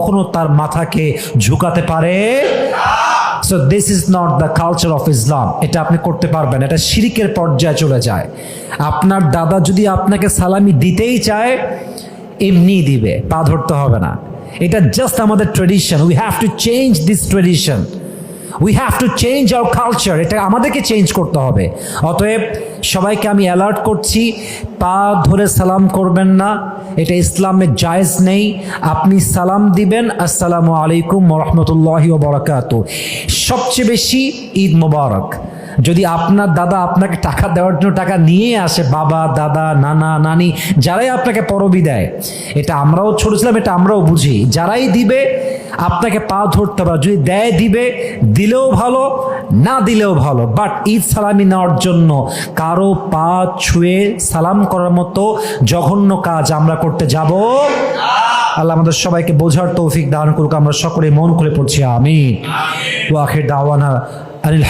কখনো তার মাথাকে ঝুঁকাতে পারে। So this is not the culture of Islam. এটা আপনি করতে পারবেন, এটা শিরকের পর্যায়ে চলে যায়। আপনার দাদা যদি আপনাকে সালামি দিতেই চায়, এমনি দিবে, পা ধরতে হবে না। এটা জাস্ট আমাদের tradition. We have to change this tradition, we have to change our culture. এটা আমাদেরকে চেঞ্জ করতে হবে। অতএব সবাইকে আমি অ্যালার্ট করছি, পা ধরে সালাম করবেন না, এটা ইসলামে জায়েজ নেই। আপনি সালাম দিবেন আসসালামু আলাইকুম ওয়া রাহমাতুল্লাহি ওয়া বারাকাতুহু। সবচেয়ে বেশি ঈদ মোবারক। যদি আপনার দাদা আপনাকে টাকা দেওয়ার জন্য টাকা নিয়ে আসে, বাবা, দাদা, নানা, নানি, যারাই আপনাকে পরবি দেয়, এটা আমরাও ছোট ছিলাম, এটা আমরাও বুঝি, যারাই দিবে আপনাকে পা ধরতে হবে। যদি দেয় দিবে, দিলেও ভালো, না দিলেও ভালো, বাট ঈদ সালামি নেওয়ার জন্য কারো পা ছুঁয়ে সালাম করার মতো জঘন্য কাজ আমরা করতে যাব। আল্লাহ আমাদের সবাইকে বোঝার তৌফিক দান করুক। আমরা সকলে মন খুলে পড়ছি আমিন। ওয়া আখির দাওয়ানা আনিল